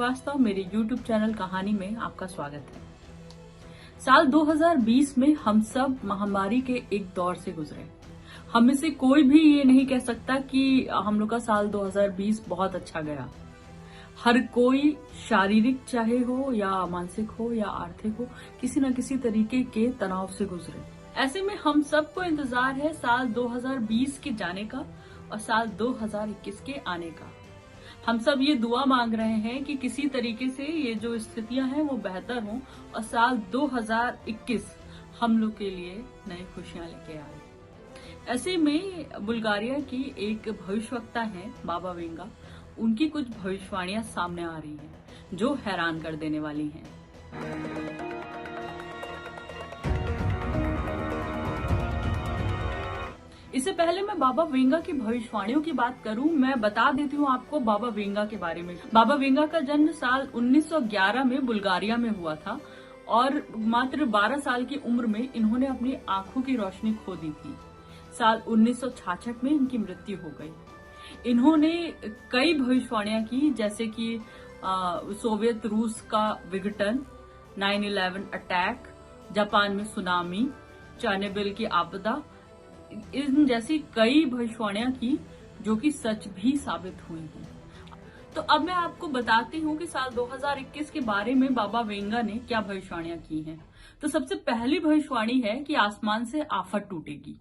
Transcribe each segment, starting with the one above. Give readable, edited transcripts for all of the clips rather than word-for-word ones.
श्रीवास्तव, मेरे YouTube channel कहानी में आपका स्वागत है। साल 2020 में हम सब महामारी के एक दौर से गुजरे। हम में से कोई भी ये नहीं कह सकता कि हम लोग का साल 2020 बहुत अच्छा गया। हर कोई शारीरिक चाहे हो या मानसिक हो या आर्थिक हो, किसी न किसी तरीके के तनाव से गुजरे। ऐसे में हम सबको इंतजार है साल 2020 के जाने का और साल 2021 के आने का। हम सब ये दुआ मांग रहे हैं कि किसी तरीके से ये जो स्थितियां हैं वो बेहतर हों और साल 2021 हम लोग के लिए नई खुशियां लेके आए। ऐसे में बुल्गारिया की एक भविष्यवक्ता है बाबा वेंगा, उनकी कुछ भविष्यवाणियां सामने आ रही हैं जो हैरान कर देने वाली हैं। इससे पहले मैं बाबा वेंगा की भविष्यवाणियों की बात करूं, मैं बता देती हूं आपको बाबा वेंगा के बारे में। बाबा वेंगा का जन्म साल 1911 में बुल्गारिया में हुआ था और मात्र 12 साल की उम्र में इन्होंने अपनी आंखों की रोशनी खो दी थी। साल 1966 में इनकी मृत्यु हो गई। इन्होंने कई भविष्यवाणियां की, जैसे कि सोवियत रूस का विघटन, 9/11 अटैक, जापान में सुनामी, चेरनोबिल की आपदा, इन जैसी कई भविष्यवाणियां की जो कि सच भी साबित हुई हैं। तो अब मैं आपको बताती हूँ कि साल 2021 के बारे में बाबा वेंगा ने क्या भविष्यवाणियां की हैं। तो सबसे पहली भविष्यवाणी है कि आसमान से आफत टूटेगी।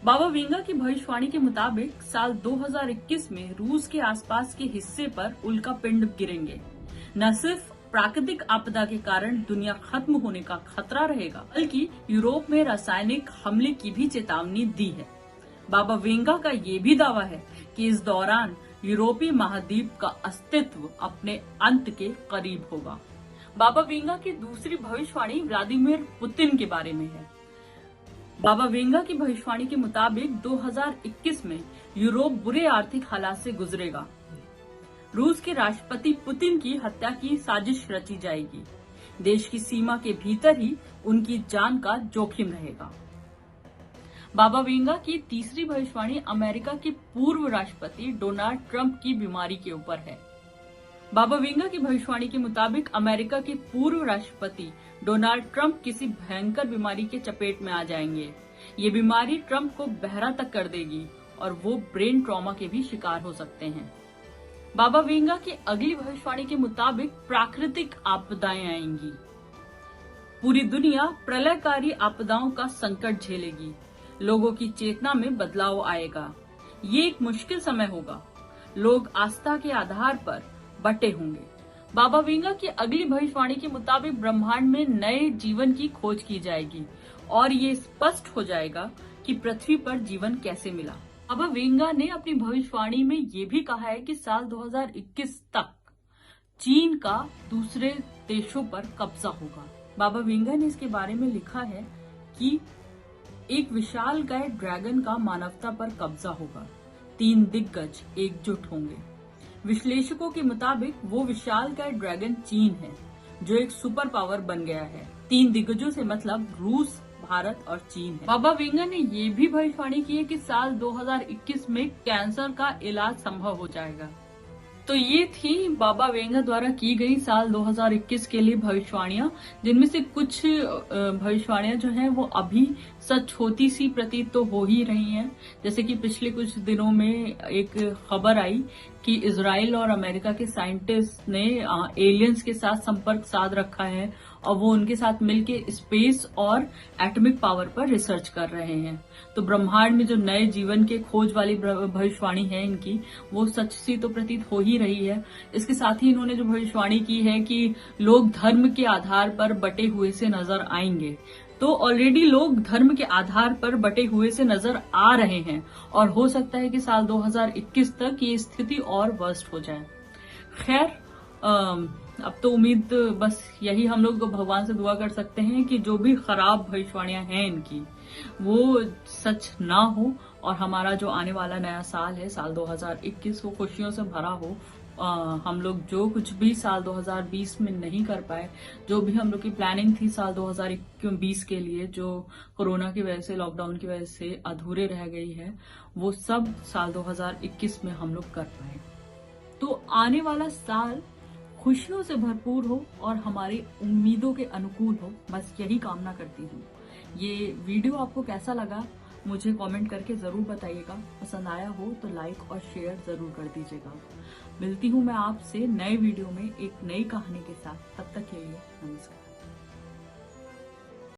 बाबा वेंगा की भविष्यवाणी के मुताबिक साल 2021 में रूस के आसपास के हिस्से पर उल्का पिंड गिरेंगे। न सिर्फ प्राकृतिक आपदा के कारण दुनिया खत्म होने का खतरा रहेगा, बल्कि यूरोप में रासायनिक हमले की भी चेतावनी दी है। बाबा वेंगा का ये भी दावा है कि इस दौरान यूरोपीय महाद्वीप का अस्तित्व अपने अंत के करीब होगा। बाबा वेंगा की दूसरी भविष्यवाणी व्लादिमीर पुतिन के बारे में है। बाबा वेंगा की भविष्यवाणी के मुताबिक 2021 में यूरोप बुरे आर्थिक हालात से गुजरेगा। रूस के राष्ट्रपति पुतिन की हत्या की साजिश रची जाएगी। देश की सीमा के भीतर ही उनकी जान का जोखिम रहेगा। बाबा वेंगा की तीसरी भविष्यवाणी अमेरिका के पूर्व राष्ट्रपति डोनाल्ड ट्रंप की बीमारी के ऊपर है। बाबा वेंगा की भविष्यवाणी के मुताबिक अमेरिका के पूर्व राष्ट्रपति डोनाल्ड ट्रंप किसी भयंकर बीमारी के चपेट में आ जाएंगे। ये बीमारी ट्रंप को बहरा तक कर देगी और वो ब्रेन ट्रॉमा के भी शिकार हो सकते हैं। बाबा वेंगा की अगली भविष्यवाणी के मुताबिक प्राकृतिक आपदाएं आएंगी। पूरी दुनिया प्रलयकारी आपदाओं का संकट झेलेगी। लोगों की चेतना में बदलाव आएगा। ये एक मुश्किल समय होगा। लोग आस्था के आधार पर बटे होंगे। बाबा वेंगा की अगली भविष्यवाणी के मुताबिक ब्रह्मांड में नए जीवन की खोज की जाएगी और ये स्पष्ट हो जाएगा कि पृथ्वी पर जीवन कैसे मिला। बाबा वेंगा ने अपनी भविष्यवाणी में ये भी कहा है कि साल 2021 तक चीन का दूसरे देशों पर कब्जा होगा। बाबा वेंगा ने इसके बारे में लिखा है कि एक विशालकाय ड्रैगन का मानवता पर कब्जा होगा। 3 दिग्गज एकजुट होंगे। विश्लेषकों के मुताबिक वो विशालकाय ड्रैगन चीन है, जो एक सुपर पावर बन गया है। 3 दिग्गजों से मतलब रूस, भारत और चीन है। बाबा वेंगा ने ये भी भविष्यवाणी की है कि साल 2021 में कैंसर का इलाज संभव हो जाएगा। तो ये थी बाबा वेंगा द्वारा की गई साल 2021 के लिए भविष्यवाणियां, जिनमें से कुछ भविष्यवाणियां जो हैं वो अभी सच होती सी प्रतीत तो हो ही रही हैं। जैसे कि पिछले कुछ दिनों में एक खबर आई कि इजराइल और अमेरिका के साइंटिस्ट ने एलियंस के साथ संपर्क साध रखा है और वो उनके साथ मिलके स्पेस और एटॉमिक पावर पर रिसर्च कर रहे हैं। तो ब्रह्मांड में जो नए जीवन के खोज वाली भविष्यवाणी है इनकी, वो सच सी तो प्रतीत हो ही रही है। इसके साथ ही इन्होंने जो भविष्यवाणी की है कि लोग धर्म के आधार पर बटे हुए से नजर आएंगे, तो ऑलरेडी लोग धर्म के आधार पर बटे हुए से नजर आ रहे हैं और हो सकता है कि साल 2021 तक ये स्थिति और वर्स्ट हो जाए। खैर, अब तो उम्मीद बस यही हम लोग भगवान से दुआ कर सकते हैं कि जो भी खराब भविष्यवाणियां हैं इनकी, वो सच ना हो और हमारा जो आने वाला नया साल है, साल 2021, वो खुशियों से भरा हो। हम लोग जो कुछ भी साल 2020 में नहीं कर पाए, जो भी हम लोग की प्लानिंग थी साल 2020 के लिए, जो कोरोना की वजह से, लॉकडाउन की वजह से अधूरे रह गई है, वो सब साल 2021 में हम लोग कर पाए। तो आने वाला साल खुशियों से भरपूर हो और हमारी उम्मीदों के अनुकूल हो, बस यही कामना करती हूँ। ये वीडियो आपको कैसा लगा मुझे कमेंट करके जरूर बताइएगा। पसंद आया हो तो लाइक और शेयर जरूर कर दीजिएगा। मिलती हूँ मैं आपसे नए वीडियो में एक नई कहानी के साथ। तब तक के लिए नमस्कार।